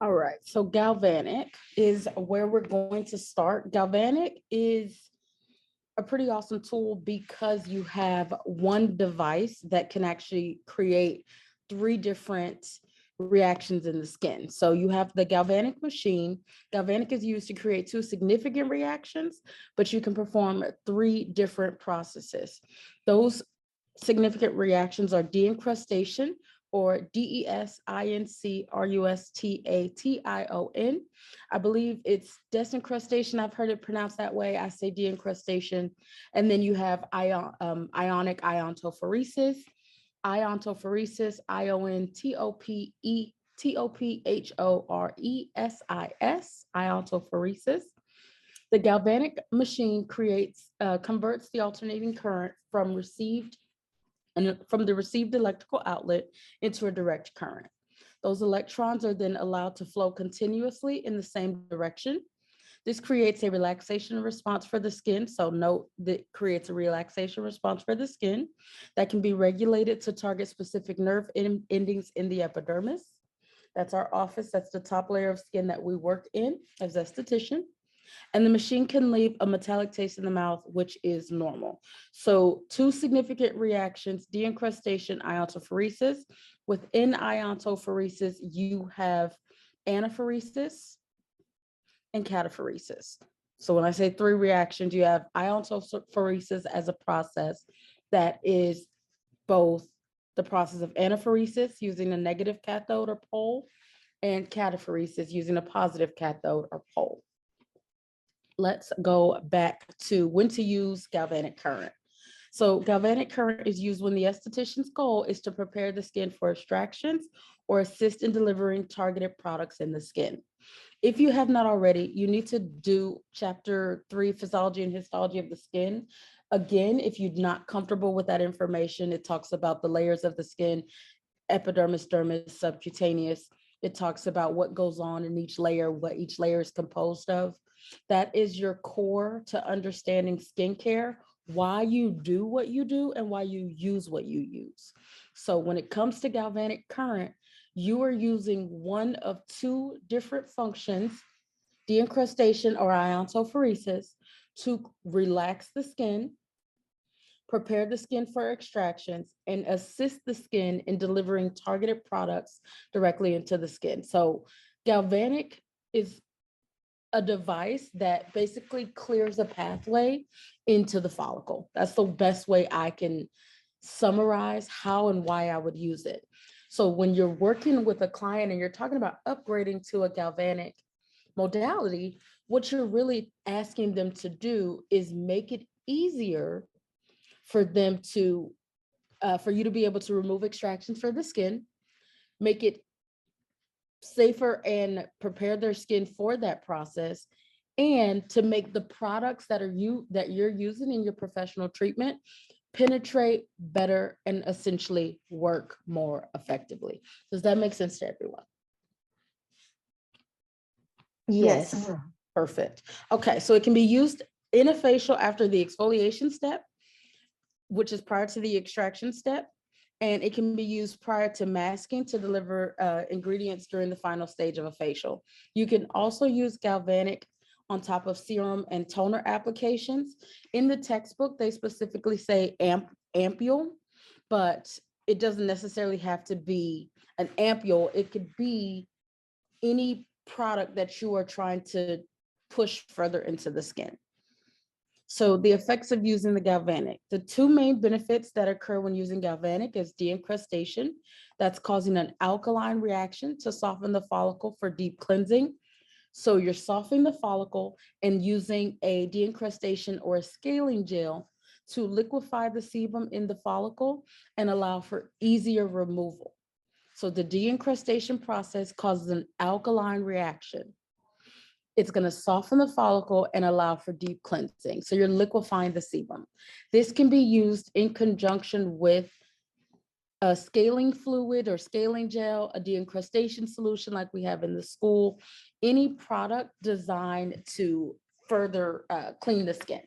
All right, so Galvanic is where we're going to start. Galvanic is a pretty awesome tool because you have one device that can actually create three different reactions in the skin. So you have the galvanic machine. Galvanic is used to create two significant reactions, but you can perform three different processes. Those significant reactions are de-encrustation, or DESINCRUSTATION. I believe it's desincrustation. I've heard it pronounced that way. I say de-encrustation. And then you have ionic iontophoresis, iontophoresis, iontophoresis. The galvanic machine converts the alternating current from the received electrical outlet into a direct current. Those electrons are then allowed to flow continuously in the same direction. This creates a relaxation response for the skin. So note that creates a relaxation response for the skin that can be regulated to target specific nerve endings in the epidermis. That's our office. That's the top layer of skin that we work in as esthetician. And the machine can leave a metallic taste in the mouth, which is normal. So two significant reactions, de-encrustation, iontophoresis. Within iontophoresis, you have anaphoresis and cataphoresis. So when I say three reactions, you have iontophoresis as a process that is both the process of anaphoresis using a negative cathode or pole, and cataphoresis using a positive cathode or pole. Let's go back to when to use galvanic current. So galvanic current is used when the esthetician's goal is to prepare the skin for extractions or assist in delivering targeted products in the skin. If you have not already, you need to do chapter 3, physiology and histology of the skin. Again, if you're not comfortable with that information, it talks about the layers of the skin, epidermis, dermis, subcutaneous. It talks about what goes on in each layer, what each layer is composed of. That is your core to understanding skincare, why you do what you do and why you use what you use. So when it comes to galvanic current, you are using one of two different functions, de-encrustation or iontophoresis, to relax the skin, prepare the skin for extractions, and assist the skin in delivering targeted products directly into the skin. So galvanic is a device that basically clears a pathway into the follicle. That's the best way I can summarize how and why I would use it. So when you're working with a client and you're talking about upgrading to a galvanic modality, what you're really asking them to do is make it easier for them to, for you to be able to remove extractions for the skin, make it safer and prepare their skin for that process, and to make the products that you're using in your professional treatment penetrate better and essentially work more effectively. Does that make sense to everyone? Yes. Perfect. Okay, so it can be used in a facial after the exfoliation step, which is prior to the extraction step, and it can be used prior to masking to deliver ingredients during the final stage of a facial. You can also use galvanic on top of serum and toner applications. In the textbook, they specifically say ampule, but it doesn't necessarily have to be an ampule. It could be any product that you are trying to push further into the skin. So the effects of using the galvanic, the two main benefits that occur when using galvanic is de-encrustation. That's causing an alkaline reaction to soften the follicle for deep cleansing. So you're softening the follicle and using a de-encrustation or a scaling gel to liquefy the sebum in the follicle and allow for easier removal. So the de-encrustation process causes an alkaline reaction. It's going to soften the follicle and allow for deep cleansing. So you're liquefying the sebum. This can be used in conjunction with a scaling fluid or scaling gel, a de-encrustation solution like we have in the school, any product designed to further clean the skin.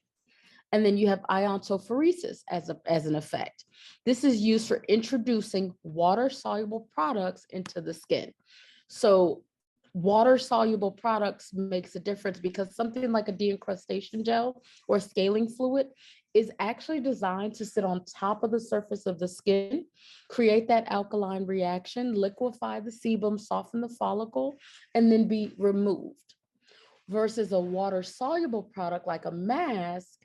And then you have iontophoresis as an effect. This is used for introducing water-soluble products into the skin. So Water-soluble products makes a difference because something like a de-encrustation gel or scaling fluid is actually designed to sit on top of the surface of the skin, create that alkaline reaction, liquefy the sebum, soften the follicle, and then be removed. Versus a water-soluble product like a mask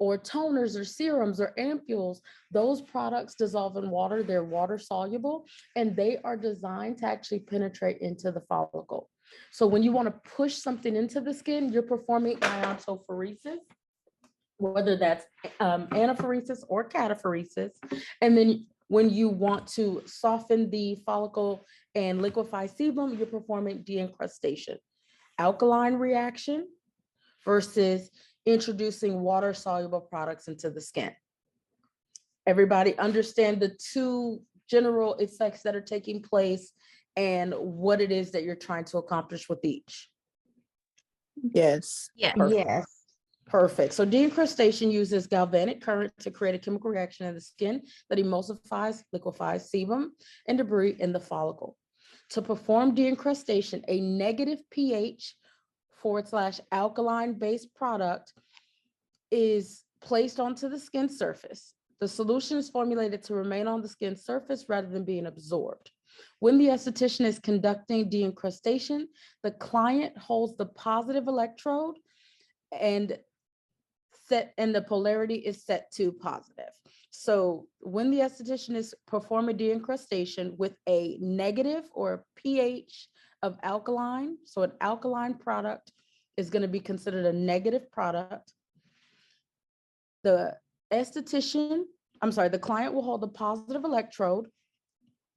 or toners or serums or ampules, those products dissolve in water, they're water-soluble, and they are designed to actually penetrate into the follicle. So when you want to push something into the skin, you're performing iontophoresis, whether that's anaphoresis or cataphoresis. And then when you want to soften the follicle and liquefy sebum, you're performing de-encrustation. Alkaline reaction versus introducing water-soluble products into the skin. Everybody understand the two general effects that are taking place and what it is that you're trying to accomplish with each. Yes. Yeah. Perfect. Yes. Perfect. So de-encrustation uses galvanic current to create a chemical reaction in the skin that emulsifies, liquefies sebum and debris in the follicle. To perform de-encrustation, a negative pH / alkaline based product is placed onto the skin surface. The solution is formulated to remain on the skin surface rather than being absorbed. When the esthetician is conducting de-encrustation, the client holds the positive electrode and the polarity is set to positive. So when the esthetician is performing de-encrustation with a negative or pH of alkaline, so an alkaline product is going to be considered a negative product. The client will hold the positive electrode.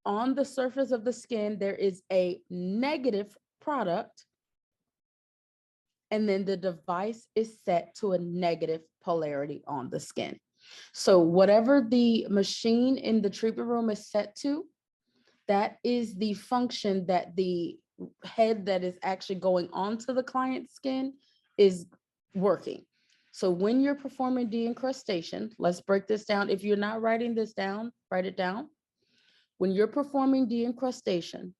On the surface of the skin, there is a negative product, and then the device is set to a negative polarity on the skin. So whatever the machine in the treatment room is set to, that is the function that the head that is actually going onto the client's skin is working. So when you're performing de-encrustation, let's break this down. If you're not writing this down, write it down. When you're performing de-encrustation,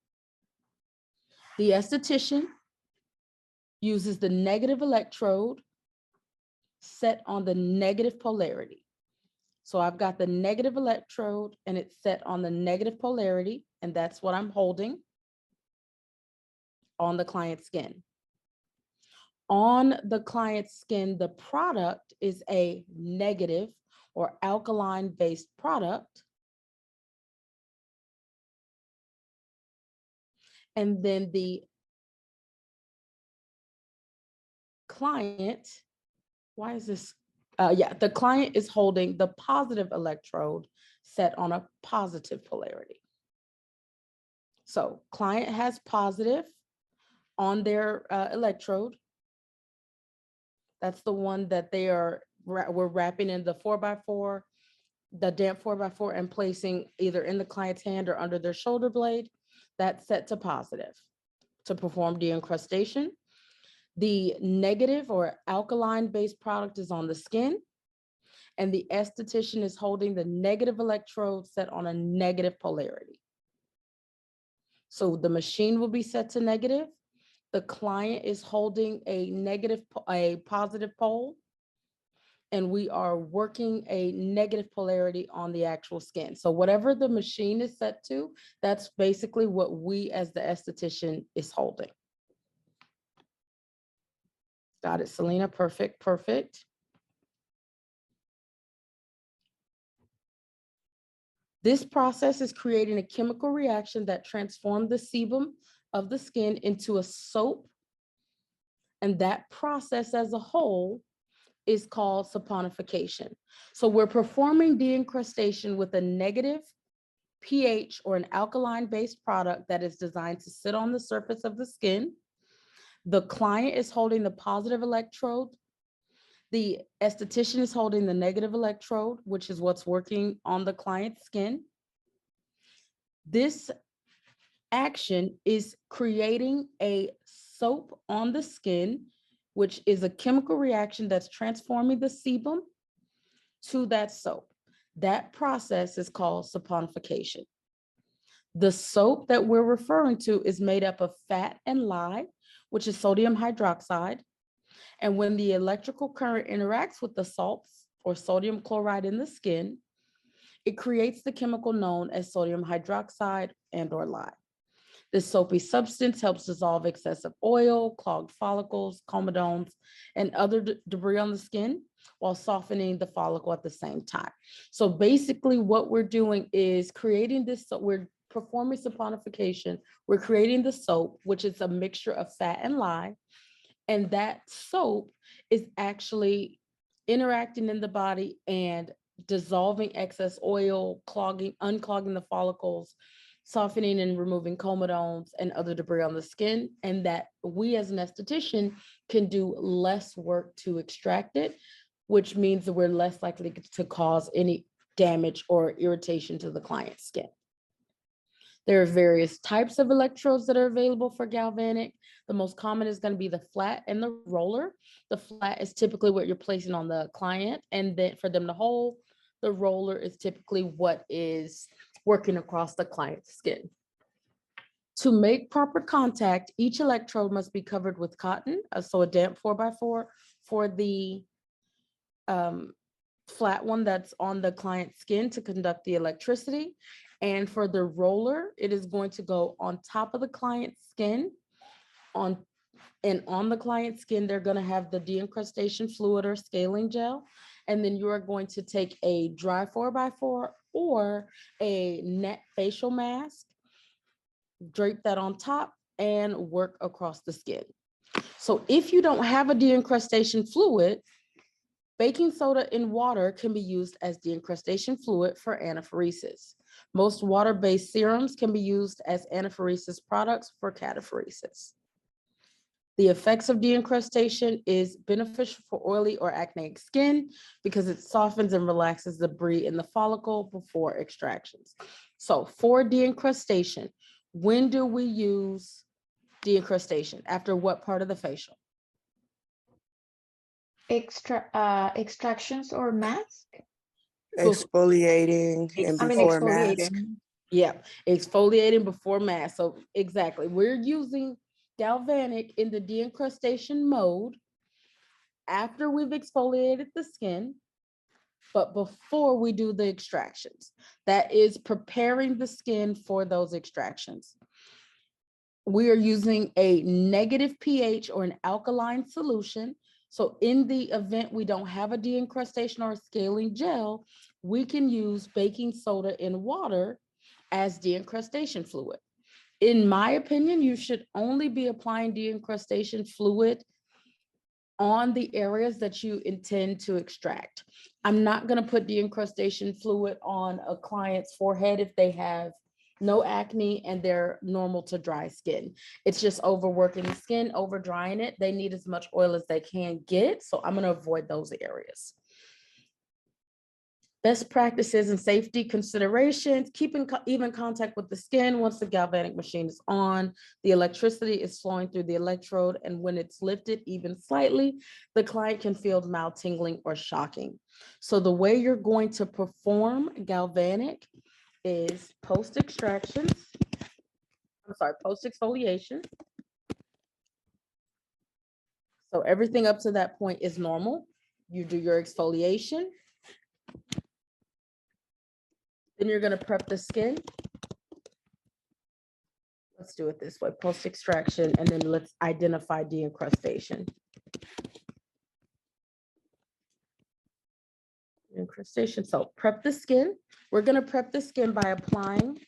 the esthetician uses the negative electrode set on the negative polarity. So I've got the negative electrode and it's set on the negative polarity, and that's what I'm holding on the client's skin. On the client's skin, the product is a negative or alkaline-based product. And then the client, the client is holding the positive electrode set on a positive polarity. So client has positive on their electrode. That's the one that we're wrapping in the 4x4, the damp 4x4, and placing either in the client's hand or under their shoulder blade. That's set to positive to perform de-encrustation. The negative or alkaline-based product is on the skin, and the esthetician is holding the negative electrode set on a negative polarity. So the machine will be set to negative. The client is holding a positive pole, and we are working a negative polarity on the actual skin. So whatever the machine is set to, that's basically what we as the esthetician is holding. Got it, Selena, perfect, perfect. This process is creating a chemical reaction that transforms the sebum of the skin into a soap. And that process as a whole is called saponification. So we're performing de-encrustation with a negative pH or an alkaline-based product that is designed to sit on the surface of the skin. The client is holding the positive electrode. The esthetician is holding the negative electrode, which is what's working on the client's skin. This action is creating a soap on the skin, which is a chemical reaction that's transforming the sebum to that soap. That process is called saponification. The soap that we're referring to is made up of fat and lye, which is sodium hydroxide. And when the electrical current interacts with the salts or sodium chloride in the skin, it creates the chemical known as sodium hydroxide and or lye. This soapy substance helps dissolve excessive oil, clogged follicles, comedones, and other debris on the skin while softening the follicle at the same time. So basically what we're doing is creating this, so we're performing saponification. We're creating the soap, which is a mixture of fat and lye. And that soap is actually interacting in the body and dissolving excess oil, unclogging the follicles, softening and removing comedones and other debris on the skin, and that we as an esthetician can do less work to extract it, which means that we're less likely to cause any damage or irritation to the client's skin. There are various types of electrodes that are available for galvanic. The most common is going to be the flat and the roller. The flat is typically what you're placing on the client, and then for them to hold, the roller is typically what is working across the client's skin. To make proper contact, each electrode must be covered with cotton, so a damp 4x4 for the flat one that's on the client's skin to conduct the electricity. And for the roller, it is going to go on top of the client's skin. On the client's skin, they're going to have the de-encrustation fluid or scaling gel. And then you are going to take a dry 4x4 or a net facial mask, drape that on top, and work across the skin. So if you don't have a de-encrustation fluid, baking soda in water can be used as de-encrustation fluid for anaphoresis. Most water-based serums can be used as anaphoresis products for cataphoresis. The effects of de-encrustation is beneficial for oily or acneic skin because it softens and relaxes debris in the follicle before extractions. So for de-encrustation, when do we use de-encrustation? After what part of the facial? Extractions or mask? Exfoliating and I mean, before mask. exfoliating. Yeah, exfoliating before mask. So exactly, we're using galvanic in the de-encrustation mode after we've exfoliated the skin, but before we do the extractions. That is preparing the skin for those extractions. We are using a negative pH or an alkaline solution. So in the event we don't have a de-encrustation or a scaling gel, we can use baking soda in water as de-encrustation fluid. In my opinion, you should only be applying de-encrustation fluid on the areas that you intend to extract. I'm not going to put de-encrustation fluid on a client's forehead if they have no acne and they're normal to dry skin. It's just overworking the skin, over drying it. They need as much oil as they can get. So I'm going to avoid those areas. Best practices and safety considerations: keeping even contact with the skin once the galvanic machine is on. The electricity is flowing through the electrode, and when it's lifted even slightly, the client can feel mild tingling or shocking. So the way you're going to perform galvanic is post-extraction. Post-exfoliation. So everything up to that point is normal. You do your exfoliation. Then you're going to prep the skin. Let's do it this way: post-extraction, and then let's identify de-encrustation. Incrustation. So prep the skin. We're going to prep the skin by applying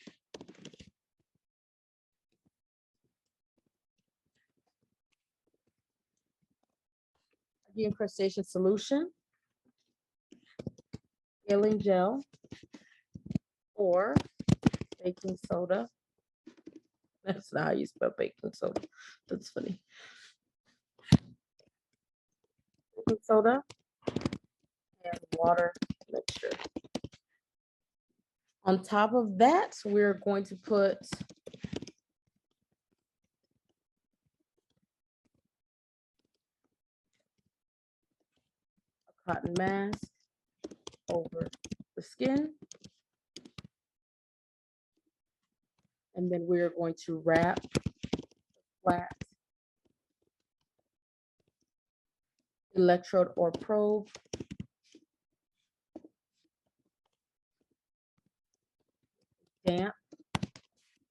de-encrustation solution, scaling gel, or baking soda. That's not how you spell baking soda. That's funny. Baking soda and water mixture. On top of that, we're going to put a cotton mask over the skin. And then we're going to wrap flat electrode or probe damp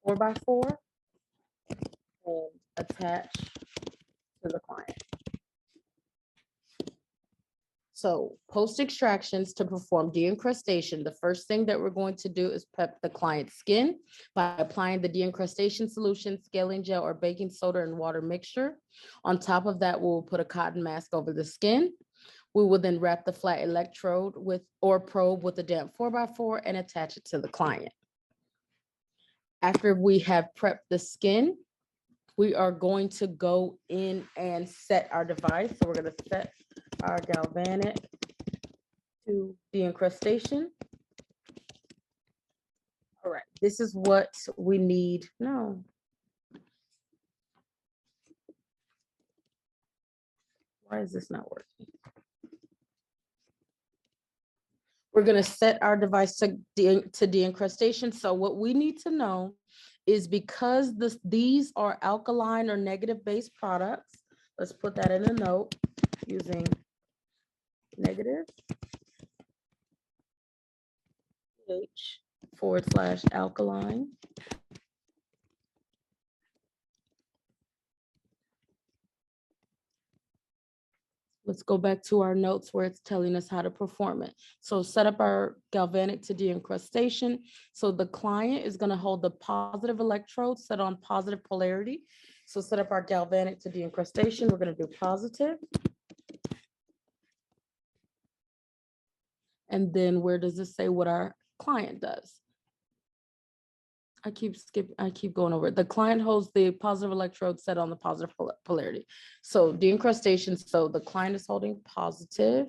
4x4 and attach to the client. So post extractions to perform de-encrustation, the first thing that we're going to do is prep the client's skin by applying the de-encrustation solution, scaling gel, or baking soda and water mixture. On top of that, we'll put a cotton mask over the skin. We will then wrap the flat electrode with or probe with a damp 4x4 and attach it to the client. After we have prepped the skin, we are going to go in and set our device. So we're going to set our galvanic to the incrustation. All right, this is what we need. No. Why is this not working? We're going to set our device to de-encrustation. So what we need to know is because these are alkaline or negative base products, let's put that in a note using negative pH/alkaline. Let's go back to our notes where it's telling us how to perform it. So set up our galvanic to de-encrustation. So the client is going to hold the positive electrode set on positive polarity. So set up our galvanic to de-encrustation. We're going to do positive. And then where does it say what our client does? I keep going over it. The client holds the positive electrode set on the positive polarity. So de-encrustation, so the client is holding positive.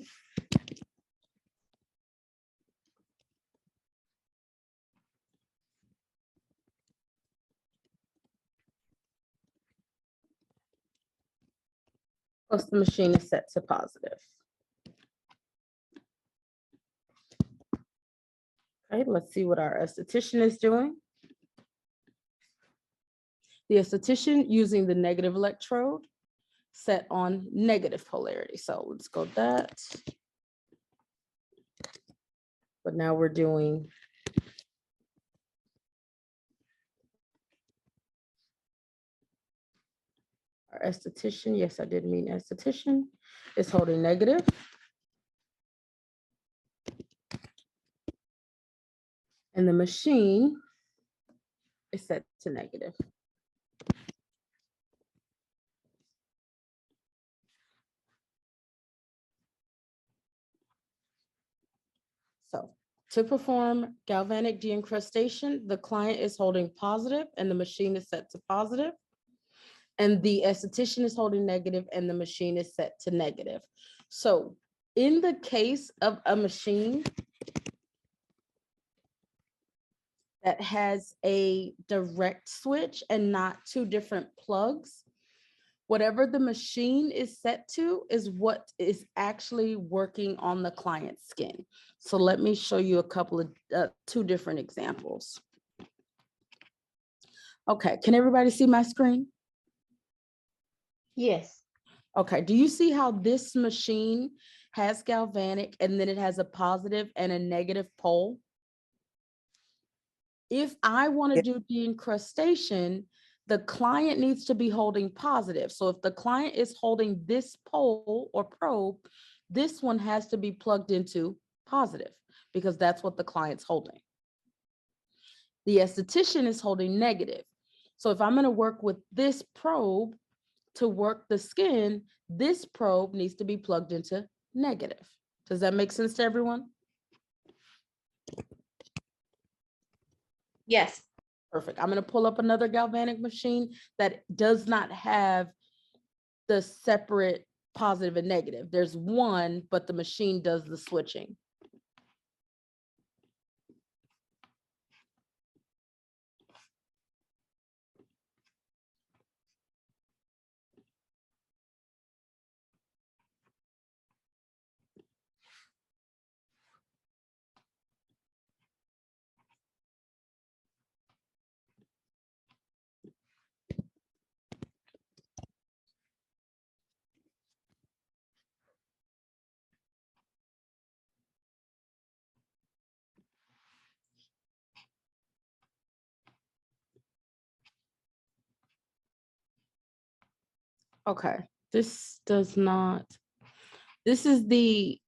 Plus the machine is set to positive. Okay, let's see what our esthetician is doing. The esthetician using the negative electrode set on negative polarity. So let's go that. But now we're doing our esthetician. Yes, I did mean esthetician is holding negative. And the machine is set to negative. So to perform galvanic de-encrustation, the client is holding positive and the machine is set to positive. And the esthetician is holding negative and the machine is set to negative. So in the case of a machine that has a direct switch and not two different plugs, whatever the machine is set to is what is actually working on the client's skin. So let me show you a couple of two different examples. Okay, can everybody see my screen? Yes. Okay, do you see how this machine has galvanic and then it has a positive and a negative pole? If I want to do de-encrustation, the client needs to be holding positive. So if the client is holding this pole or probe, this one has to be plugged into positive because that's what the client's holding. The esthetician is holding negative. So if I'm going to work with this probe to work the skin, this probe needs to be plugged into negative. Does that make sense to everyone? Yes. Perfect. I'm going to pull up another galvanic machine that does not have the separate positive and negative. There's one, but the machine does the switching. Okay, this does not, this is the,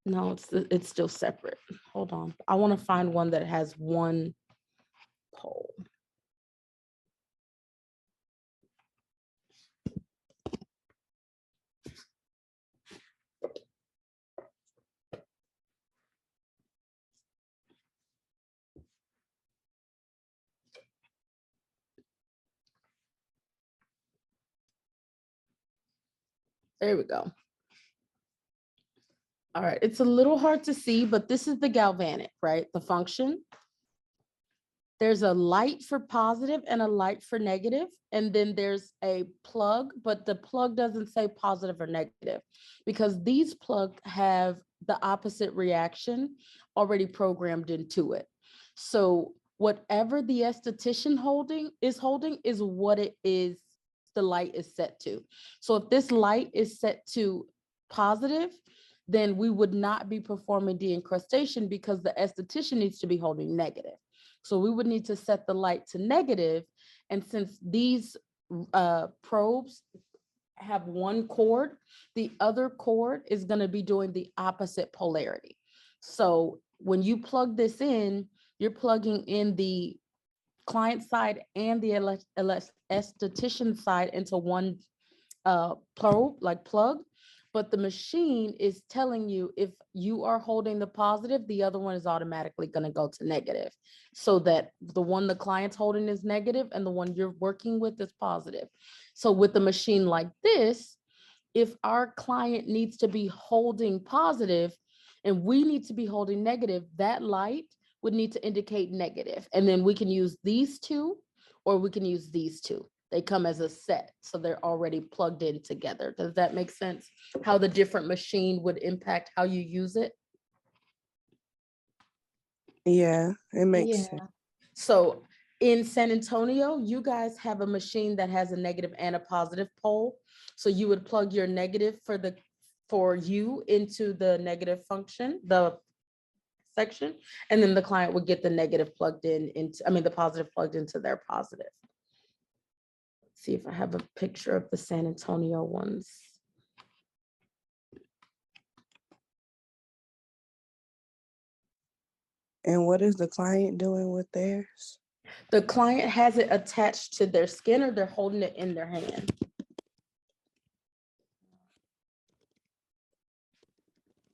no, it's still separate. Hold on. I want to find one that has one pole. There we go. All right, it's a little hard to see, but this is the galvanic, right? The function. There's a light for positive and a light for negative, and then there's a plug, but the plug doesn't say positive or negative because these plugs have the opposite reaction already programmed into it. So whatever the esthetician holding is what it is, the light is set to. So if this light is set to positive, then we would not be performing de-encrustation because the esthetician needs to be holding negative. So we would need to set the light to negative. And since these probes have one cord, the other cord is going to be doing the opposite polarity. So when you plug this in, you're plugging in the client side and the esthetician side into one probe, like plug, but the machine is telling you if you are holding the positive, the other one is automatically going to go to negative, so that the one the client's holding is negative and the one you're working with is positive. So with a machine like this, if our client needs to be holding positive and we need to be holding negative, that light would need to indicate negative. And then we can use these two, or we can use these two. They come as a set, so they're already plugged in together. Does that make sense? How the different machine would impact how you use it? Yeah, it makes Yeah. sense. So in San Antonio, you guys have a machine that has a negative and a positive pole. So you would plug your negative for you into the negative function, the section, and then the client would get the negative plugged into, the positive plugged into their positive. Let's see if I have a picture of the San Antonio ones. And what is the client doing with theirs? The client has it attached to their skin, or they're holding it in their hand.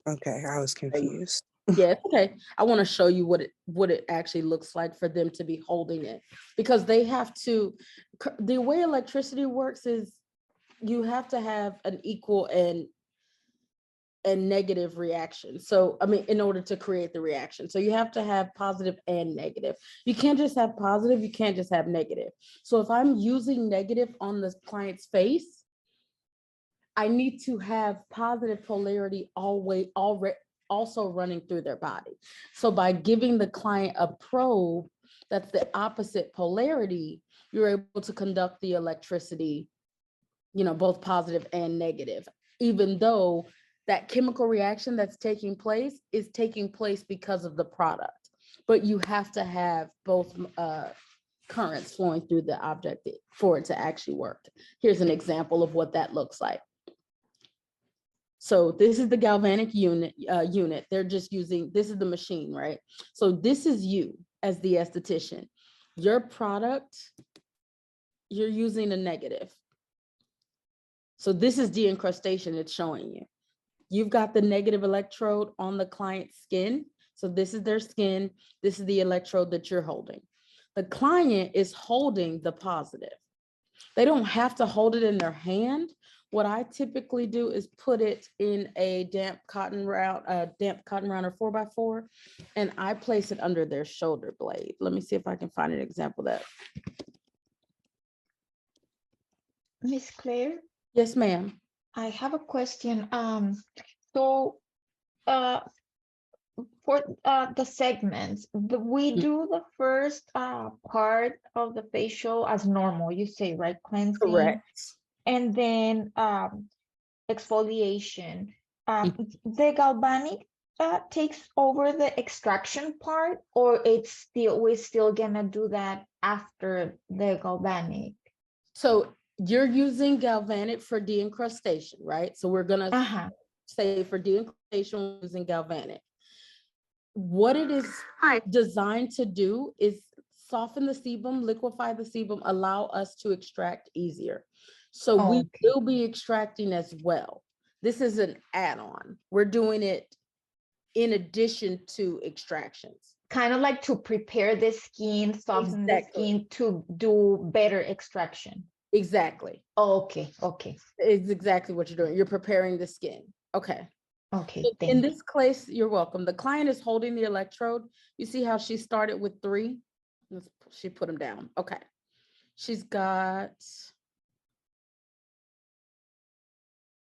Okay, I was confused. Yeah, okay. I want to show you what it actually looks like for them to be holding it, because they have to, the way electricity works is you have to have an equal and negative reaction. So, in order to create the reaction. So you have to have positive and negative. You can't just have positive, you can't just have negative. So if I'm using negative on the client's face, I need to have positive polarity always already also running through their body. So by giving the client a probe that's the opposite polarity, you're able to conduct the electricity, both positive and negative, even though that chemical reaction that's taking place is taking place because of the product. But you have to have both currents flowing through the object for it to actually work. Here's an example of what that looks like. So this is the galvanic unit. They're just using, this is the machine, right? So this is you as the esthetician. Your product, you're using a negative. So this is de-encrustation it's showing you. You've got the negative electrode on the client's skin. So this is their skin. This is the electrode that you're holding. The client is holding the positive. They don't have to hold it in their hand. What I typically do is put it in a damp cotton round or 4x4, and I place it under their shoulder blade. Let me see if I can find an example of that. Miss Claire, Yes, ma'am. I have a question. So for the segments, we do the first part of the facial as normal, you say, right? Cleansing. Correct. And then exfoliation. The galvanic takes over the extraction part, or we're still gonna do that after the galvanic? So You're using Galvanic for de-encrustation, right? So we're gonna Uh-huh. say for de-encrustation, we're using Galvanic. What it is designed to do is soften the sebum, liquefy the sebum, allow us to extract easier. So we Okay. will be extracting as well. This is an add-on. We're doing it in addition to extractions. Kind of like to prepare the skin, soften the Exactly. skin to do better extraction. Exactly. Okay, okay, It's exactly what you're doing. You're preparing the skin. Okay. okay, In thank you. this case, you're welcome. The client is holding the electrode. You see how she started with 3? She put them down. Okay. She's got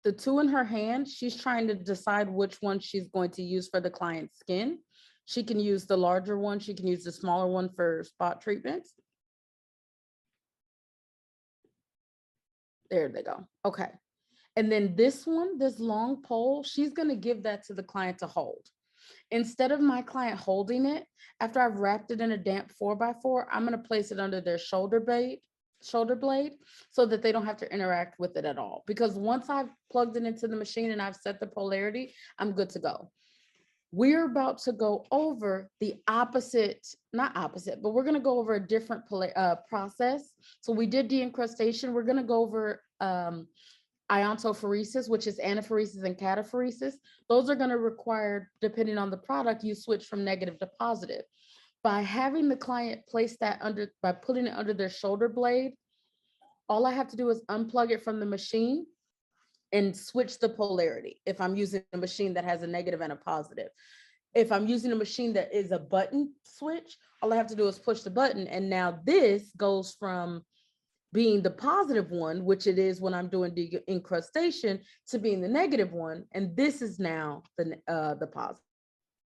the 2 in her hand. She's trying to decide which one she's going to use for the client's skin. She can use the larger one. She can use the smaller one for spot treatments. There they go. Okay. And then this one, this long pole, she's going to give that to the client to hold. Instead of my client holding it, after I've wrapped it in a damp 4x4, I'm going to place it under their shoulder blade so that they don't have to interact with it at all. Because once I've plugged it into the machine and I've set the polarity, I'm good to go. We're about to go over the opposite, not opposite, but we're going to go over a different process. So we did de-encrustation. We're going to go over iontophoresis, which is anaphoresis and cataphoresis. Those are going to require, depending on the product, you switch from negative to positive. By having the client place that under, by putting it under their shoulder blade, all I have to do is unplug it from the machine and switch the polarity if I'm using a machine that has a negative and a positive. If I'm using a machine that is a button switch, all I have to do is push the button, and now this goes from being the positive one, which it is when I'm doing de-encrustation, to being the negative one, and this is now the positive.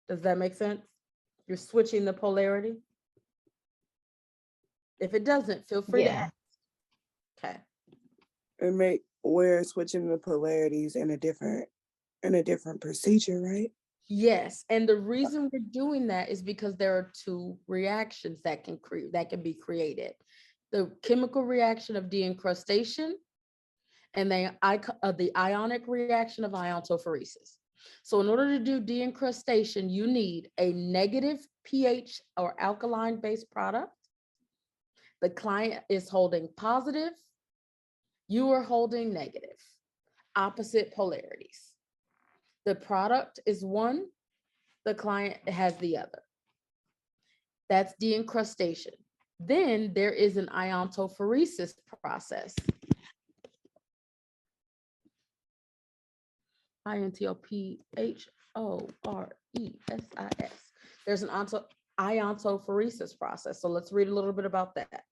Does that make sense? You're switching the polarity. If it doesn't, feel free to Yeah. ask. Okay. And we're switching the polarities in a different procedure, right? Yes, and the reason we're doing that is because there are 2 reactions that can be created: the chemical reaction of de-encrustation and the ionic reaction of iontophoresis. So in order to do de-encrustation, you need a negative pH or alkaline-based product. The client is holding positive. You are holding negative, opposite polarities. The product is one, the client has the other. That's de-encrustation. Then there is an iontophoresis process. iontophoresis. There's an iontophoresis process. So let's read a little bit about that.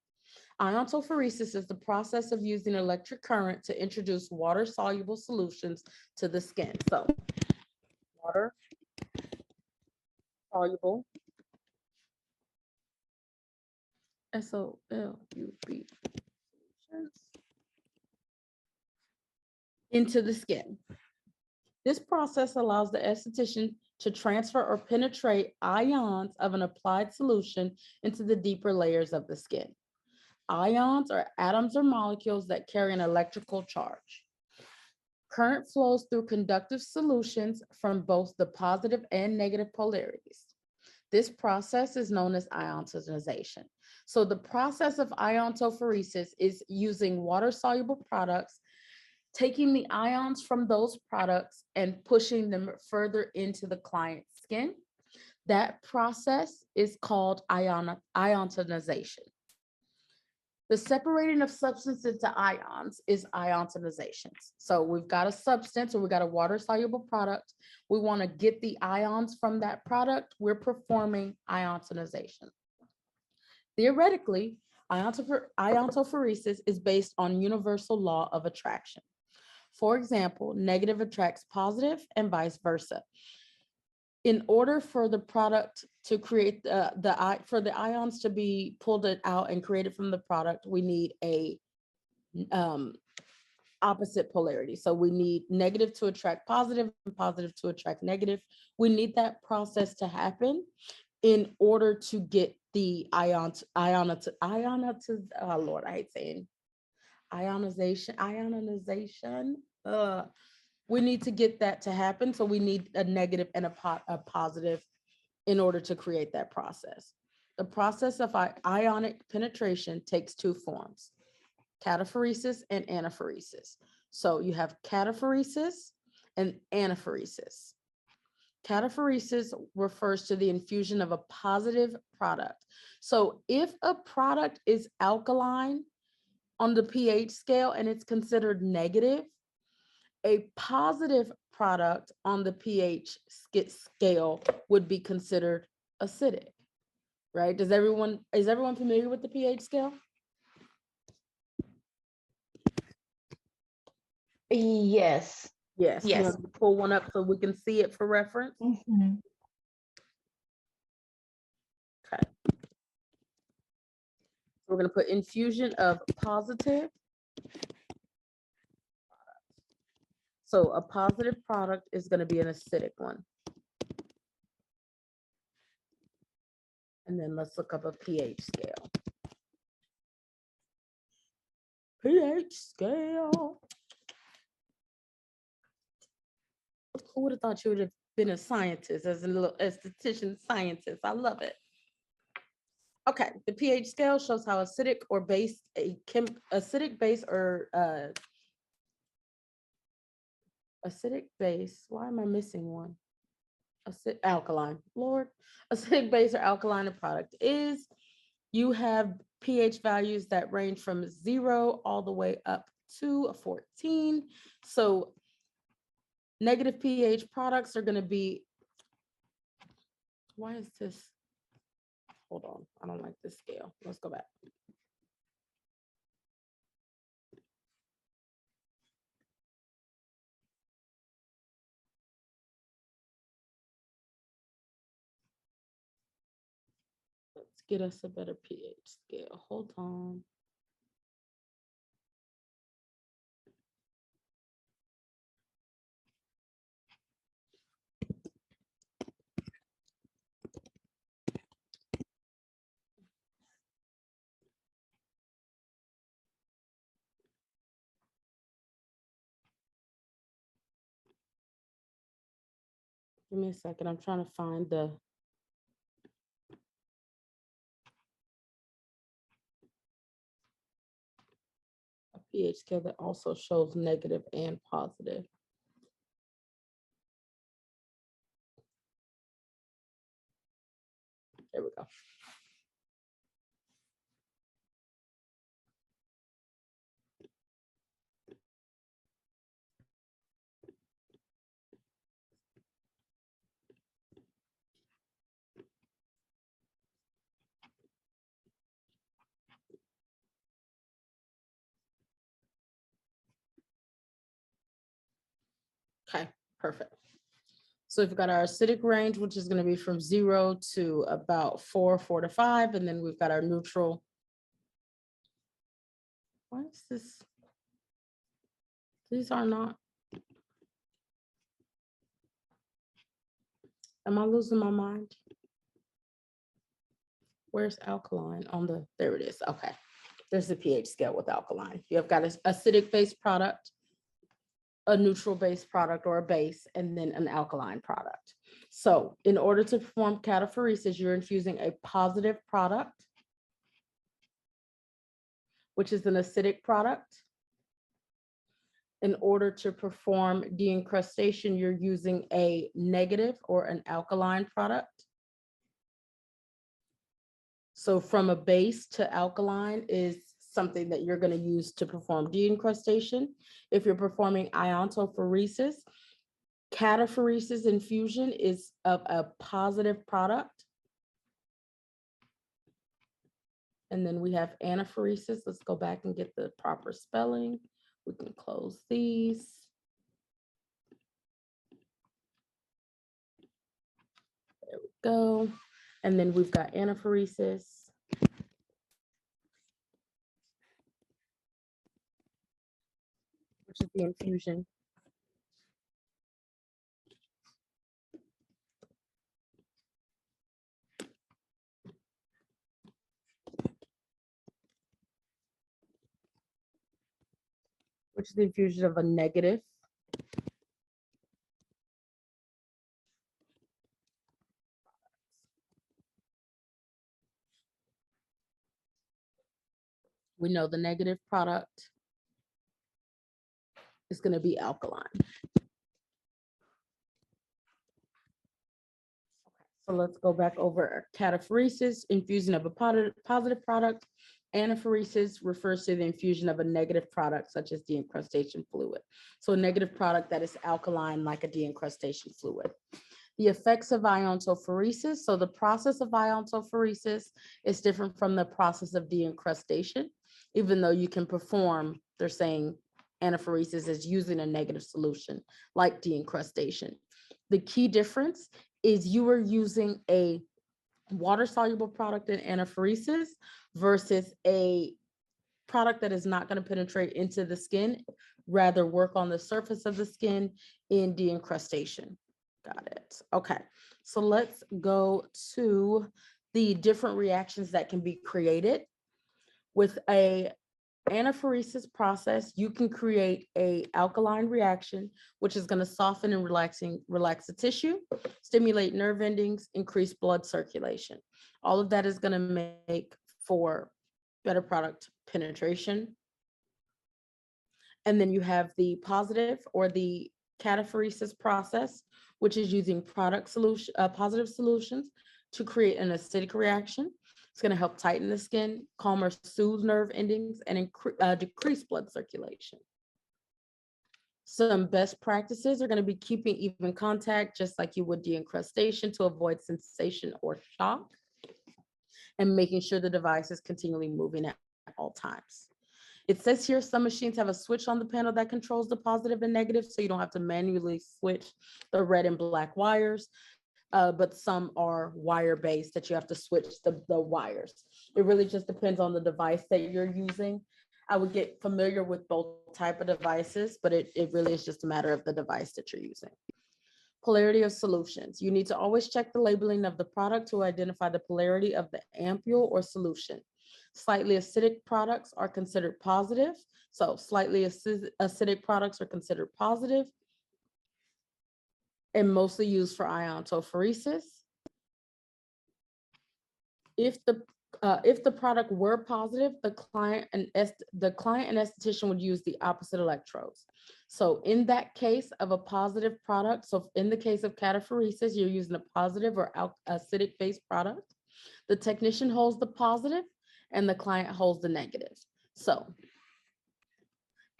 Iontophoresis is the process of using electric current to introduce water-soluble solutions to the skin. So water-soluble, SOLUB, into the skin. This process allows the esthetician to transfer or penetrate ions of an applied solution into the deeper layers of the skin. Ions are atoms or molecules that carry an electrical charge. Current flows through conductive solutions from both the positive and negative polarities. This process is known as ionization. So the process of iontophoresis is using water-soluble products, taking the ions from those products and pushing them further into the client's skin. That process is called ionization. The separating of substance into ions is ionization. So we've got a substance, or we've got a water-soluble product. We want to get the ions from that product. We're performing ionization. Theoretically, iontophoresis is based on universal law of attraction. For example, negative attracts positive and vice versa. In order for the product to create for the ions to be pulled out and created from the product, we need a opposite polarity. So we need negative to attract positive and positive to attract negative. We need that process to happen in order to get the oh Lord, I hate saying ionization. We need to get that to happen. So we need a negative and a positive in order to create that process. The process of ionic penetration takes two forms, cataphoresis and anaphoresis. So you have cataphoresis and anaphoresis. Cataphoresis refers to the infusion of a positive product. So if a product is alkaline on the pH scale and it's considered negative, a positive product on the pH scale would be considered acidic, right? Is everyone familiar with the pH scale? Yes. Yes. You Yes. want to pull one up so we can see it for reference? Mhm. Okay. We're going to put infusion of positive. So a positive product is going to be an acidic one. And then let's look up a pH scale. pH scale. Who would have thought you would have been a scientist, as a little esthetician scientist? I love it. Okay, the pH scale shows how acidic or base acidic base or acidic base. Why am I missing one? Alkaline. Lord, acidic base or alkaline a product is. You have pH values that range from 0 all the way up to a 14. So negative pH products are going to be, why is this? Hold on, I don't like this scale. Let's go back. Let's get us a better pH scale. Hold on. Give me a second. I'm trying to find a pH scale that also shows negative and positive. There we go. Okay, perfect. So we've got our acidic range, which is going to be from 0 to about 4 to 5. And then we've got our neutral. Why is this? These are not. Am I losing my mind? Where's alkaline on the, there it is. Okay. There's the pH scale with alkaline. You have got an acidic based product, a neutral based product or a base, and then an alkaline product. So in order to perform cataphoresis, you're infusing a positive product, which is an acidic product. In order to perform deincrustation, you're using a negative or an alkaline product. So from a base to alkaline is something that you're going to use to perform deincrustation. If you're performing iontophoresis, cataphoresis infusion is of a positive product. And then we have anaphoresis. Let's go back and get the proper spelling. We can close these. There we go. And then we've got anaphoresis. Which is the infusion. which is the infusion of a negative. We know the negative product is going to be alkaline. So let's go back over cataphoresis, infusion of a positive product. Anaphoresis refers to the infusion of a negative product, such as deincrustation fluid. So a negative product that is alkaline, like a deincrustation fluid. The effects of iontophoresis. So the process of iontophoresis is different from the process of deincrustation, even though you can perform, they're saying anaphoresis is using a negative solution like deincrustation. The key difference is you are using a water-soluble product in anaphoresis versus a product that is not going to penetrate into the skin, rather work on the surface of the skin in deincrustation. Got it. Okay, so let's go to the different reactions that can be created. With a anaphoresis process, you can create a alkaline reaction, which is going to soften and relax the tissue, stimulate nerve endings, increase blood circulation. All of that is going to make for better product penetration. And then you have the positive or the cataphoresis process, which is using positive solutions to create an acidic reaction. It's going to help tighten the skin, calm or soothe nerve endings, and decrease blood circulation. Some best practices are going to be keeping even contact, just like you would deincrustation, to avoid sensation or shock, and making sure the device is continually moving at all times. It says here some machines have a switch on the panel that controls the positive and negative, so you don't have to manually switch the red and black wires. But some are wire-based that you have to switch the wires. It really just depends on the device that you're using. I would get familiar with both type of devices, but it really is just a matter of the device that you're using. Polarity of solutions. You need to always check the labeling of the product to identify the polarity of the ampule or solution. Slightly acidic products are considered positive. So slightly acidic products are considered positive and mostly used for iontophoresis. If the product were positive, the client and esthetician would use the opposite electrodes. So in that case of a positive product, so in the case of cataphoresis, you're using a positive or acidic based product. The technician holds the positive and the client holds the negative. So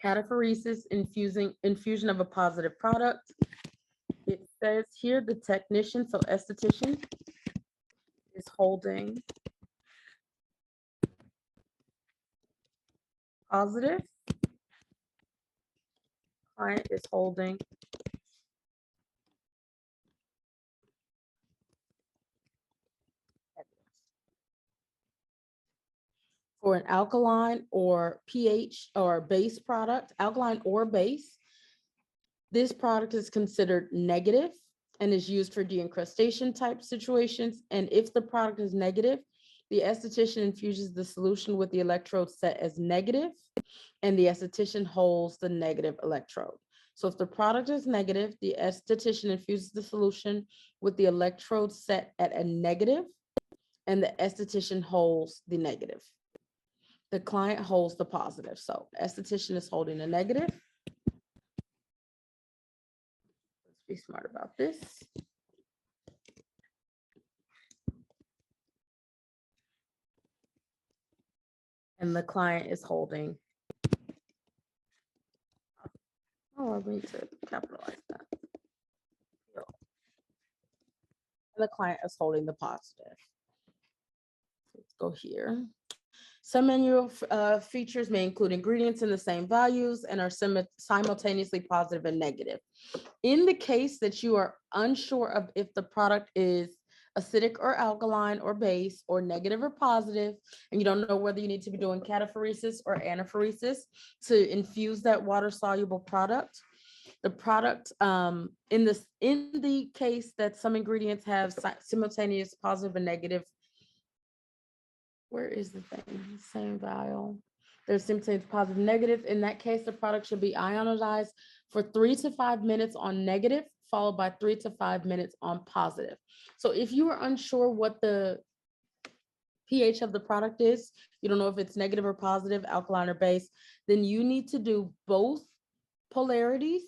cataphoresis, infusion of a positive product. It says here the technician, so esthetician, is holding positive. Client is holding negative. For an alkaline or pH or base product, alkaline or base, this product is considered negative and is used for deincrustation type situations. And if the product is negative, the esthetician infuses the solution with the electrode set as negative, and the esthetician holds the negative electrode. So if the product is negative, the esthetician infuses the solution with the electrode set at a negative, and the esthetician holds the negative. The client holds the positive. So esthetician is holding a negative. Let's be smart about this. And the client is holding. Oh, I need to capitalize that. And the client is holding the positive. Let's go here. Some manual features may include ingredients in the same values and are simultaneously positive and negative. In the case that you are unsure of if the product is acidic or alkaline or base or negative or positive, and you don't know whether you need to be doing cataphoresis or anaphoresis to infuse that water-soluble product, the product in the case that some ingredients have simultaneous positive and negative. Where is the thing? Same vial. There's symptoms positive, negative. In that case, the product should be ionized for 3 to 5 minutes on negative, followed by 3 to 5 minutes on positive. So if you are unsure what the pH of the product is, you don't know if it's negative or positive, alkaline or base, then you need to do both polarities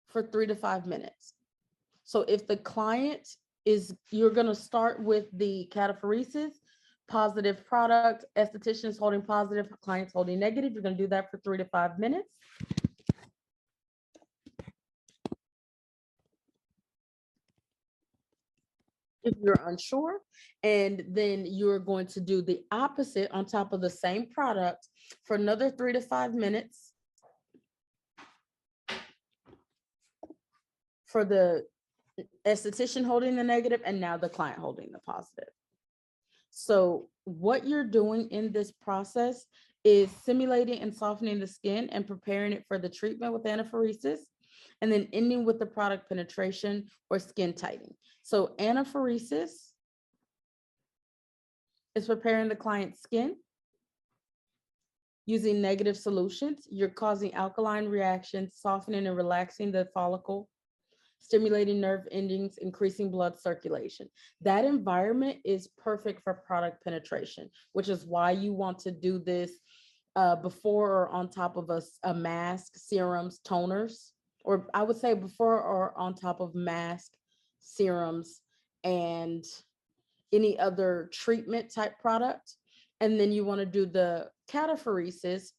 for 3 to 5 minutes. So if the client is, you're going to start with the cataphoresis, positive product, estheticians holding positive, clients holding negative. You're going to do that for 3 to 5 minutes. If you're unsure, and then you're going to do the opposite on top of the same product for another 3 to 5 minutes for the esthetician holding the negative, and now the client holding the positive. So what you're doing in this process is simulating and softening the skin and preparing it for the treatment with anaphoresis, and then ending with the product penetration or skin tightening. So anaphoresis is preparing the client's skin using negative solutions. You're causing alkaline reactions, softening and relaxing the follicle, stimulating nerve endings, increasing blood circulation. That environment is perfect for product penetration, which is why you want to do this before or on top of a mask, serums, toners, or I would say before or on top of mask, serums, and any other treatment type product. And then you want to do the cataphoresis,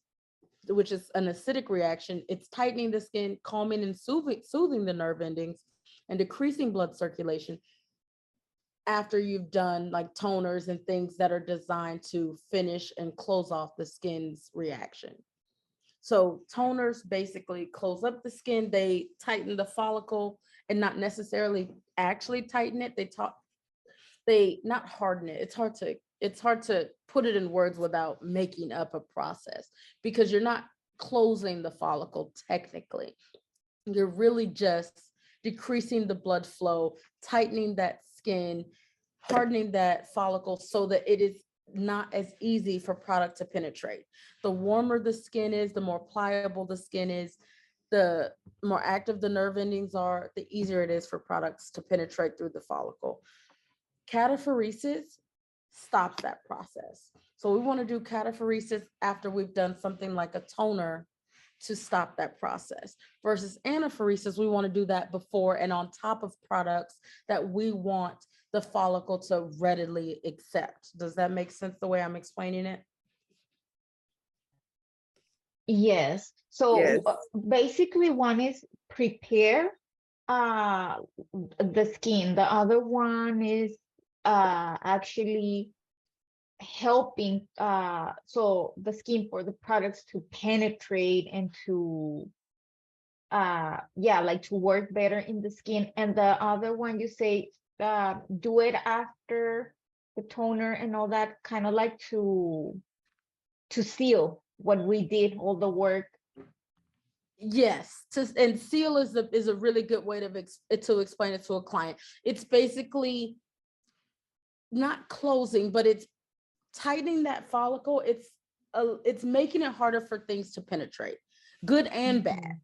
which is an acidic reaction. It's tightening the skin, calming and soothing the nerve endings, and decreasing blood circulation after you've done like toners and things that are designed to finish and close off the skin's reaction. So toners basically close up the skin, they tighten the follicle, and not necessarily actually tighten it. They not harden it. It's hard to put it in words without making up a process, because you're not closing the follicle technically. You're really just decreasing the blood flow, tightening that skin, hardening that follicle so that it is not as easy for product to penetrate. The warmer the skin is, the more pliable the skin is, the more active the nerve endings are, the easier it is for products to penetrate through the follicle. Cataphoresis stops that process. So we want to do cataphoresis after we've done something like a toner to stop that process, versus anaphoresis, we want to do that before and on top of products that we want the follicle to readily accept. Does that make sense the way I'm explaining it? Yes. So Yes. basically one is prepare the skin. The other one is actually helping so the skin for the products to penetrate and to like to work better in the skin. And the other one you say do it after the toner and all that, kind of like to seal what we did, all the work. Yes, and seal is a really good way to explain it to a client. It's basically not closing, but it's tightening that follicle. It's making it harder for things to penetrate, good and bad.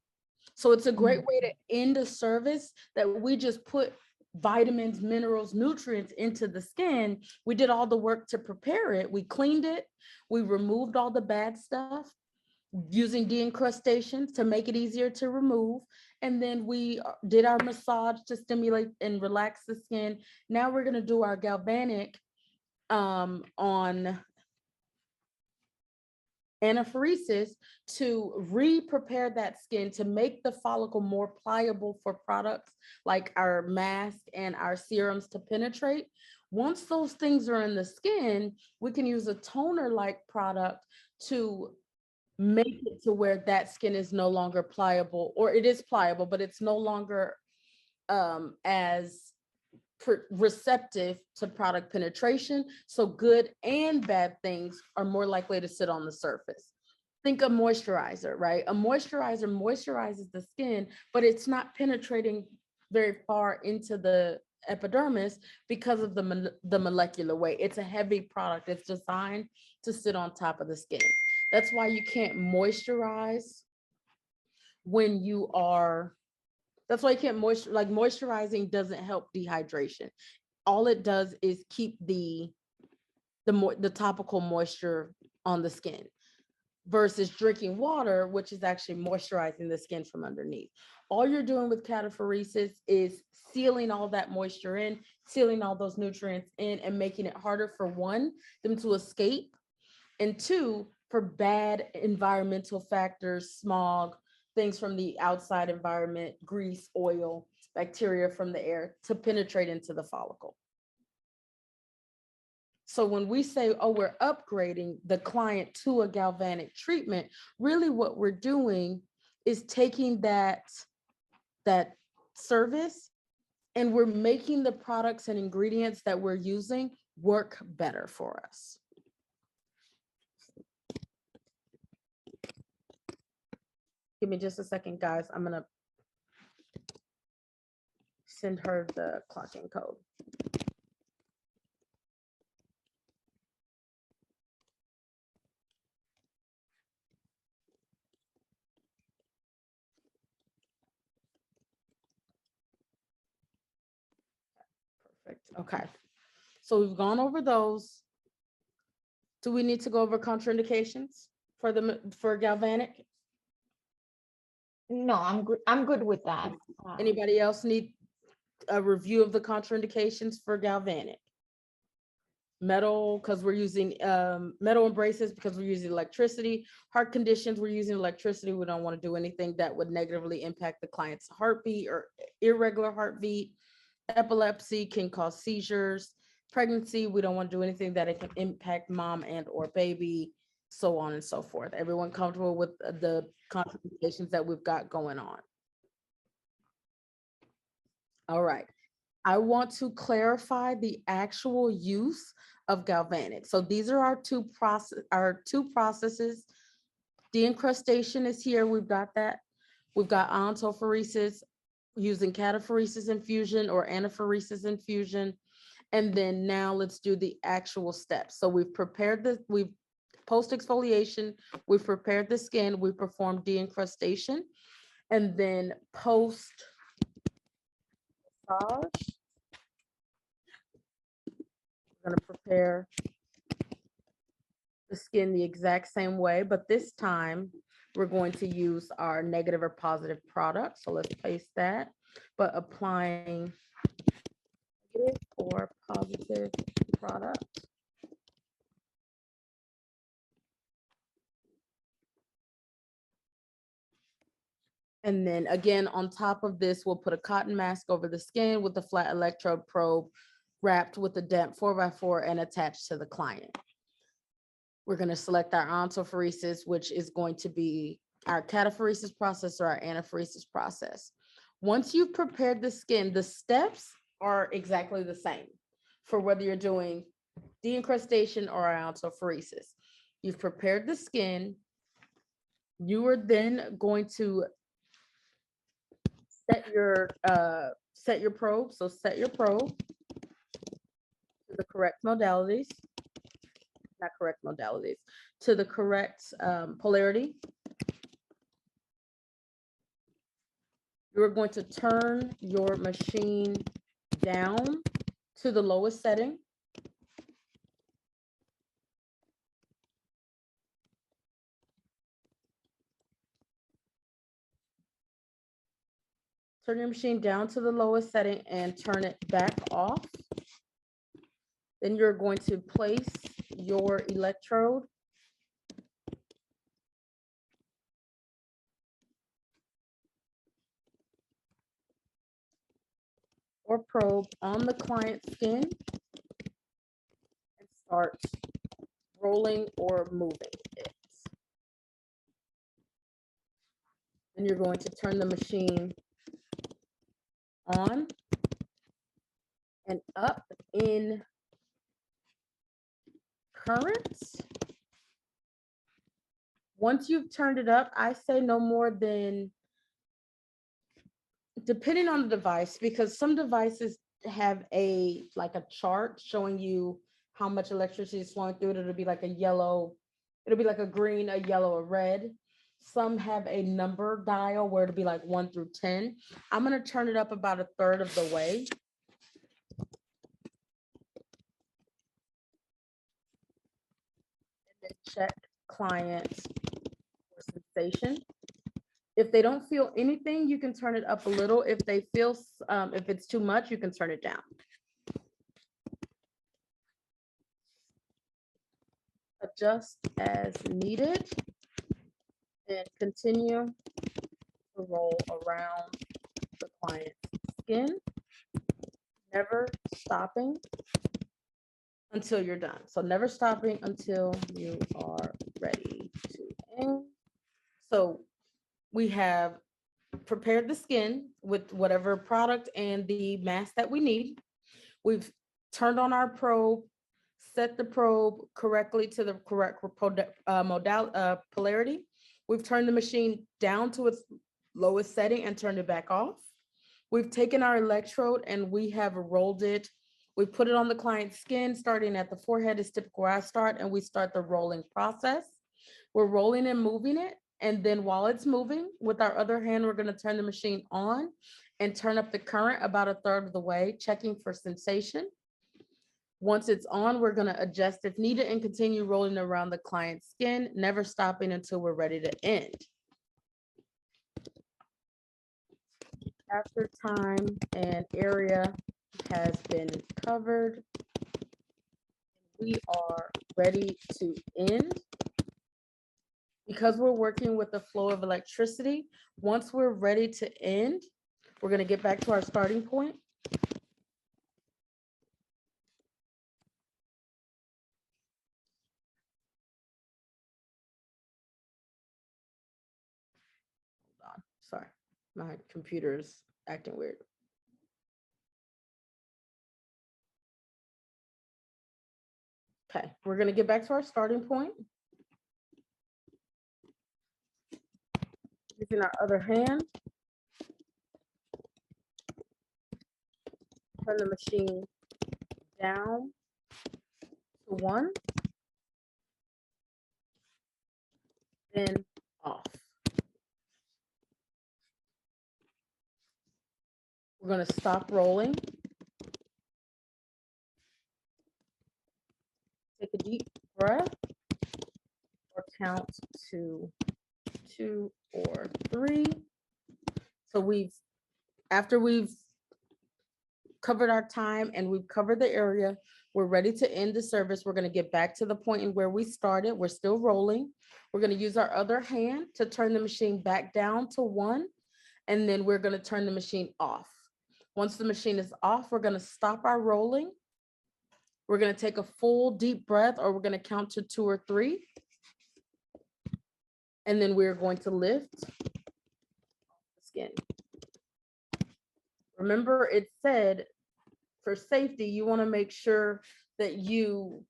So it's a great way to end a service that we just put vitamins, minerals, nutrients into the skin. We did all the work to prepare it. We cleaned it. We removed all the bad stuff using de-encrustation to make it easier to remove. And then we did our massage to stimulate and relax the skin. Now we're going to do our galvanic on anaphoresis to re-prepare that skin to make the follicle more pliable for products like our mask and our serums to penetrate. Once those things are in the skin, we can use a toner-like product to make it to where that skin is no longer pliable, or it is pliable, but it's no longer as receptive to product penetration. So good and bad things are more likely to sit on the surface. Think of moisturizer, right? A moisturizer moisturizes the skin, but it's not penetrating very far into the epidermis because of the molecular weight. It's a heavy product. It's designed to sit on top of the skin. That's why you can't moisturize when you are, that's why you can't moisture, like moisturizing doesn't help dehydration. All it does is keep the topical moisture on the skin versus drinking water, which is actually moisturizing the skin from underneath. All you're doing with cataphoresis is sealing all that moisture in, sealing all those nutrients in, and making it harder for one, them to escape, and two, for bad environmental factors, smog, things from the outside environment, grease, oil, bacteria from the air to penetrate into the follicle. So when we say, oh, we're upgrading the client to a galvanic treatment, really what we're doing is taking that service and we're making the products and ingredients that we're using work better for us. Give me just a second, guys. I'm gonna send her the clocking code. Perfect. Okay. So we've gone over those. Do we need to go over contraindications for galvanic? No, I'm good with that. Anybody else need a review of the contraindications for galvanic? Metal, because we're using metal and braces because we're using electricity. Heart conditions, we're using electricity. We don't want to do anything that would negatively impact the client's heartbeat or irregular heartbeat. Epilepsy can cause seizures. Pregnancy, we don't want to do anything that it can impact mom and or baby, so on and so forth. Everyone comfortable with the contraindications that we've got going on? All right. I want to clarify the actual use of galvanic. So these are our two processes. Deincrustation is here. We've got that. We've got iontophoresis using cataphoresis infusion or anaphoresis infusion. And then now let's do the actual steps. So we've prepared we've post exfoliation, we've prepared the skin, we performed deincrustation, and then post massage, we're going to prepare the skin the exact same way, but this time we're going to use our negative or positive product. So let's paste that, but applying negative or positive product. And then again, on top of this, we'll put a cotton mask over the skin with a flat electrode probe wrapped with a damp 4x4 and attached to the client. We're going to select our iontophoresis, which is going to be our cataphoresis process or our anaphoresis process. Once you've prepared the skin, the steps are exactly the same for whether you're doing deincrustation or iontophoresis. You've prepared the skin. You are then going to set your probe. So set your probe to the correct modalities, not correct modalities, to the correct polarity. You're going to turn your machine down to the lowest setting. Turn your machine down to the lowest setting and turn it back off. Then you're going to place your electrode or probe on the client's skin and start rolling or moving it. Then you're going to turn the machine on and up in current. Once you've turned it up, I say no more than, depending on the device, because some devices have like a chart showing you how much electricity is flowing through it. It'll be like a yellow It'll be like a green, a yellow, a red. Some have a number dial where it'll be like 1 through 10. I'm gonna turn it up about a third of the way. And then check client for sensation. If they don't feel anything, you can turn it up a little. If they feel, if it's too much, you can turn it down. Adjust as needed and continue to roll around the client's skin, never stopping until you're done. So never stopping until you are ready to end. So we have prepared the skin with whatever product and the mask that we need. We've turned on our probe, set the probe correctly to the correct polarity. We've turned the machine down to its lowest setting and turned it back off. We've taken our electrode and we have rolled it. We put it on the client's skin, starting at the forehead is typical where I start, and we start the rolling process. We're rolling and moving it. And then while it's moving, with our other hand, we're gonna turn the machine on and turn up the current about a third of the way, checking for sensation. Once it's on, we're gonna adjust if needed and continue rolling around the client's skin, never stopping until we're ready to end. After time and area has been covered, we are ready to end. Because we're working with the flow of electricity, once we're ready to end, we're going to get back to our starting point. Hold on, sorry, my computer's acting weird. Okay, we're going to get back to our starting point. Using our other hand, turn the machine down to 1, then off. We're going to stop rolling. Take a deep breath or count to 2 or 3. So after we've covered our time and we've covered the area, we're ready to end the service. We're going to get back to the point in where we started. We're still rolling. We're going to use our other hand to turn the machine back down to 1, and then we're going to turn the machine off. Once the machine is off, we're going to stop our rolling. We're going to take a full deep breath, or we're going to count to 2 or 3. And then we're going to lift the skin. Remember, it said for safety, you want to make sure that you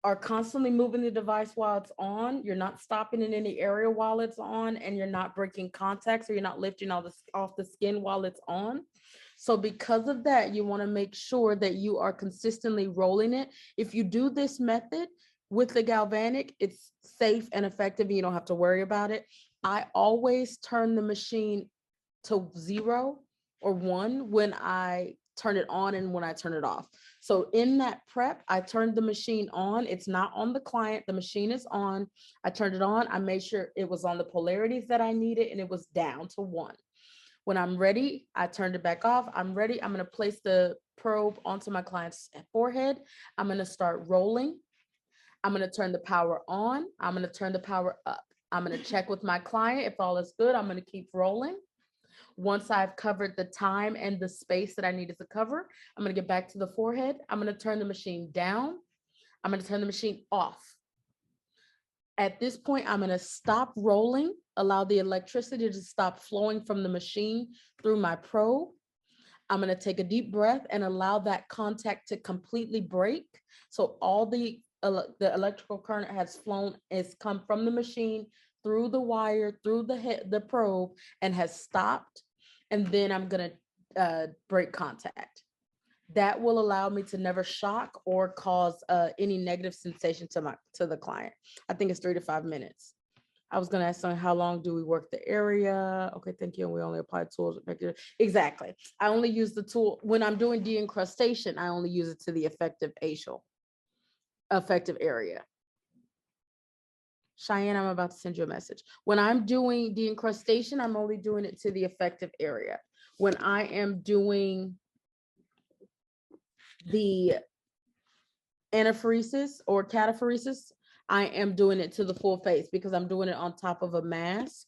are constantly moving the device while it's on. You're not stopping in any area while it's on, and you're not breaking contacts, or you're not lifting all this off the skin while it's on. So because of that, you want to make sure that you are consistently rolling it. If you do this method with the galvanic, it's safe and effective, and you don't have to worry about it. I always turn the machine to 0 or 1 when I turn it on and when I turn it off. So in that prep, I turned the machine on. It's not on the client. The machine is on. I turned it on. I made sure it was on the polarities that I needed, and it was down to 1. When I'm ready, I turned it back off. I'm ready. I'm going to place the probe onto my client's forehead. I'm going to start rolling. I'm going to turn the power on. I'm going to turn the power up. I'm going to check with my client. If all is good, I'm going to keep rolling. Once I've covered the time and the space that I needed to cover, I'm going to get back to the forehead. I'm going to turn the machine down. I'm going to turn the machine off. At this point, I'm going to stop rolling, allow the electricity to stop flowing from the machine through my probe. I'm going to take a deep breath and allow that contact to completely break. So all the electrical current has come from the machine through the wire, through the probe, and has stopped. And then I'm going to break contact. That will allow me to never shock or cause any negative sensation to the client. I think it's 3 to 5 minutes. I was going to ask someone, how long do we work the area? Okay, thank you. And we only apply tools. Exactly. I only use the tool when I'm doing de-encrustation. I only use it to the effective area. Cheyenne, I'm about to send you a message. When I'm doing de-encrustation, I'm only doing it to the effective area. When I am doing the anaphoresis or cataphoresis, I am doing it to the full face because I'm doing it on top of a mask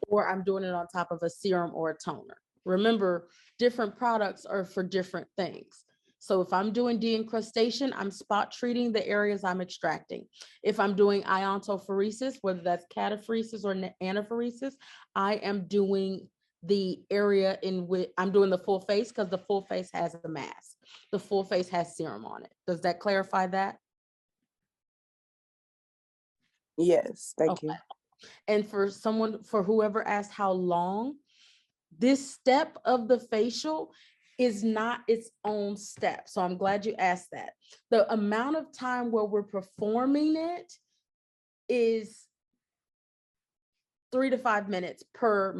or I'm doing it on top of a serum or a toner. Remember, different products are for different things. So if I'm doing de-encrustation, I'm spot treating the areas I'm extracting. If I'm doing iontophoresis, whether that's cataphoresis or anaphoresis, I am doing the area in which I'm doing the full face because the full face has a mask. The full face has serum on it. Does that clarify that? Yes, thank you. And for whoever asked how long, this step of the facial is not its own step. So I'm glad you asked that. The amount of time where we're performing it is 3 to 5 minutes per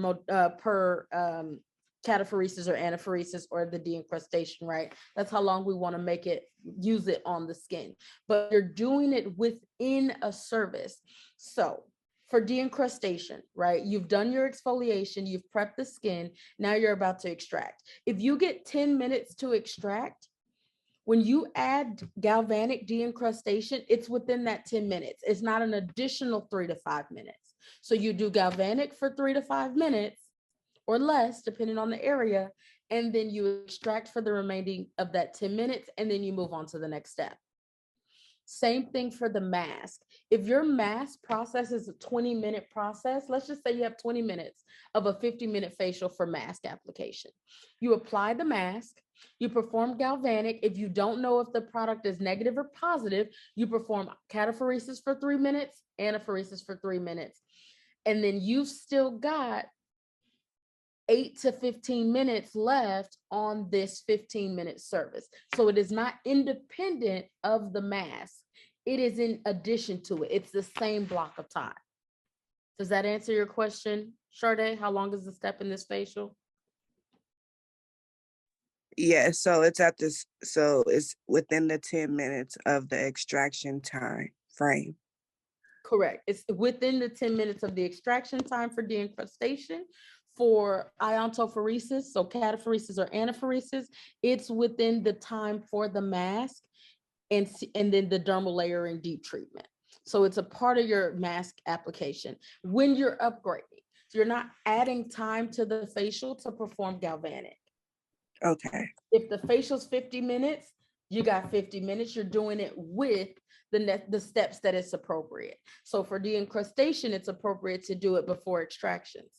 cataphoresis or anaphoresis or the de-encrustation, right? That's how long we want to use it on the skin. But you're doing it within a service. So for de-encrustation, right? You've done your exfoliation, you've prepped the skin, now you're about to extract. If you get 10 minutes to extract, when you add galvanic de-encrustation, it's within that 10 minutes. It's not an additional 3 to 5 minutes. So you do galvanic for 3 to 5 minutes or less, depending on the area, and then you extract for the remaining of that 10 minutes, and then you move on to the next step. Same thing for the mask. If your mask process is a 20-minute process, let's just say you have 20 minutes of a 50-minute facial for mask application. You apply the mask, you perform galvanic. If you don't know if the product is negative or positive, you perform cataphoresis for 3 minutes, anaphoresis for 3 minutes. And then you've still got 8 to 15 minutes left on this 15-minute service. So it is not independent of the mask. It is in addition to it. It's the same block of time. Does that answer your question, Sade? How long is the step in this facial? Yeah, so it's within the 10 minutes of the extraction time frame. Correct. It's within the 10 minutes of the extraction time for de-encrustation. For iontophoresis, so cataphoresis or anaphoresis, it's within the time for the mask and then the dermal layering deep treatment. So it's a part of your mask application. When you're upgrading, you're not adding time to the facial to perform galvanic. Okay. If the facial's 50 minutes, you got 50 minutes. You're doing it with the steps that it's appropriate. So for de-encrustation, it's appropriate to do it before extractions.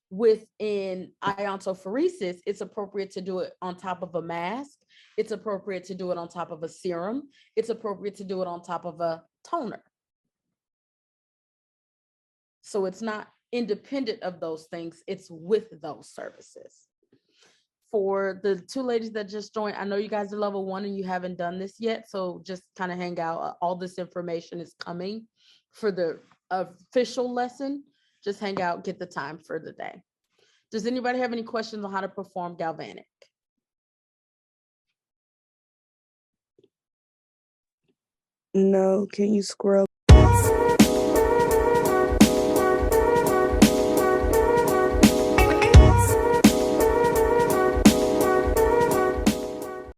Within iontophoresis, it's appropriate to do it on top of a mask. It's appropriate to do it on top of a serum. It's appropriate to do it on top of a toner. So it's not independent of those things. It's with those services. For the 2 ladies that just joined, I know you guys are level 1 and you haven't done this yet. So just kind of hang out. All this information is coming for the official lesson. Just hang out, get the time for the day. Does anybody have any questions on how to perform galvanic? No, can you scroll